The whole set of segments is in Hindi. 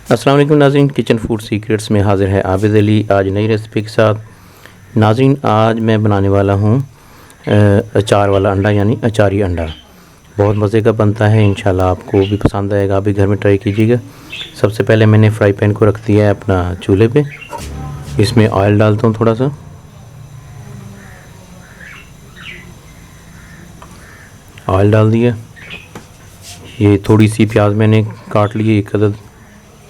अस्सलाम वालेकुम नाज़रीन, किचन फूड सीक्रेट्स में हाज़िर है आबिद अली। आज नई रेसिपी के साथ। नाज़रीन, आज मैं बनाने वाला हूँ अचार वाला अंडा, यानी अचारी अंडा। बहुत मज़े का बनता है, इंशाल्लाह आपको भी पसंद आएगा। आप भी घर में ट्राई कीजिएगा। सबसे पहले मैंने फ्राई पैन को रख दिया है अपना चूल्हे पे। इसमें ऑयल डालता हूँ, थोड़ा सा ऑयल डाल दिया। ये थोड़ी सी प्याज मैंने काट ली है, एक अदद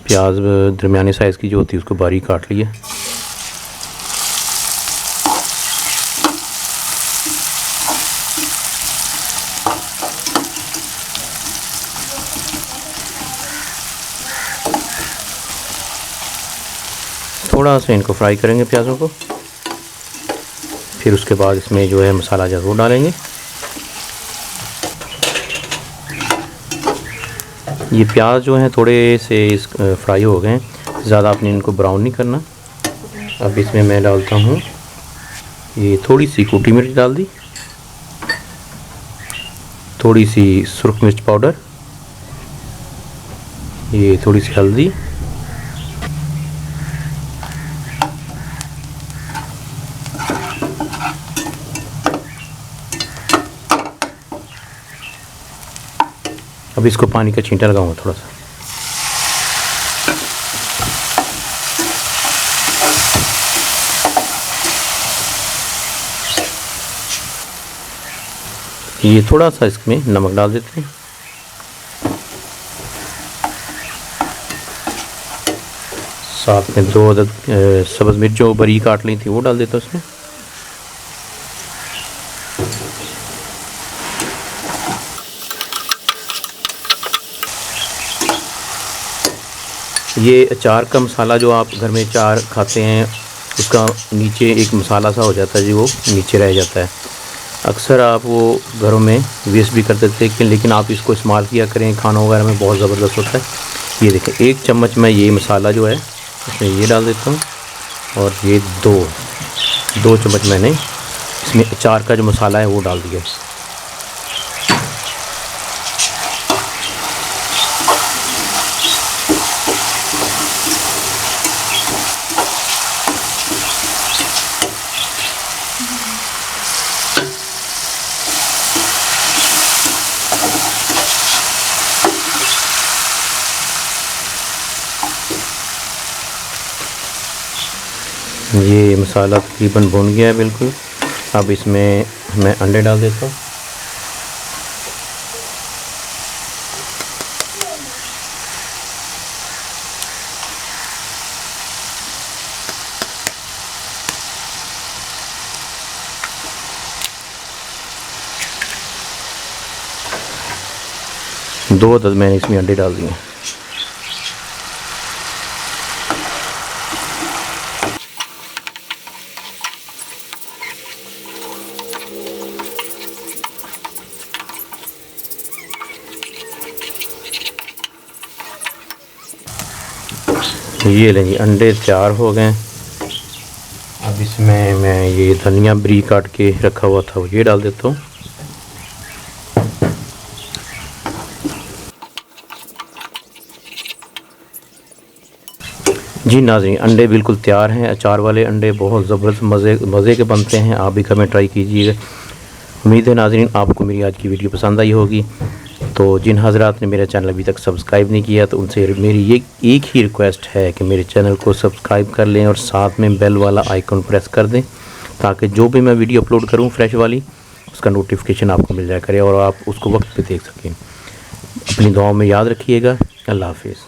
प्याज दरमियाने साइज़ की जो होती है उसको बारीक काट लिया। थोड़ा सा इनको फ्राई करेंगे प्याज़ों को, फिर उसके बाद इसमें जो है मसाला जो वो डालेंगे। ये प्याज जो है थोड़े से फ्राई हो गए हैं, ज़्यादा आपने इनको ब्राउन नहीं करना। अब इसमें मैं डालता हूँ ये थोड़ी सी कुटी मिर्च डाल दी, थोड़ी सी सुरख मिर्च पाउडर, ये थोड़ी सी हल्दी, अब इसको पानी का छींटा लगाऊंगा थोड़ा सा। ये थोड़ा सा इसमें नमक डाल देते हैं। साथ में 2 अदद सब्ज़ मिर्च जो बरीक काट ली थी वो डाल देता हूँ इसमें। ये अचार का मसाला जो आप घर में अचार खाते हैं उसका नीचे एक मसाला सा हो जाता है जी, वो नीचे रह जाता है। अक्सर आप वो घरों में वेस्ट भी कर देते हैं, लेकिन आप इसको इस्तेमाल किया करें, खाना वगैरह में बहुत ज़बरदस्त होता है। ये देखें, 1 चम्मच मैं ये मसाला जो है इसमें ये डाल देता हूँ, और ये दो चम्मच मैंने इसमें अचार का जो मसाला है वो डाल दिया। ये मसाला तकरीबन भुन गया है बिल्कुल। अब इसमें मैं अंडे डाल देता हूँ। दो अदद मैंने इसमें अंडे डाल दिए। ये लें जी, अंडे तैयार हो गए। अब इसमें मैं ये धनिया बरीक काट के रखा हुआ था वो ये डाल देता हूँ। जी नाज़रीन, अंडे बिल्कुल तैयार हैं। अचार वाले अंडे बहुत ज़बरदस्त मज़े के बनते हैं। आप भी घर में ट्राई कीजिएगा। उम्मीद है नाज़रीन आपको मेरी आज की वीडियो पसंद आई होगी। तो जिन हज़रात ने मेरा चैनल अभी तक सब्सक्राइब नहीं किया तो उनसे मेरी ये एक ही रिक्वेस्ट है कि मेरे चैनल को सब्सक्राइब कर लें और साथ में बेल वाला आइकन प्रेस कर दें, ताकि जो भी मैं वीडियो अपलोड करूं फ्रेश वाली उसका नोटिफिकेशन आपको मिल जाया करे और आप उसको वक्त पे देख सकें। अपनी दुआओं में याद रखिएगा। अल्लाह हाफिज़।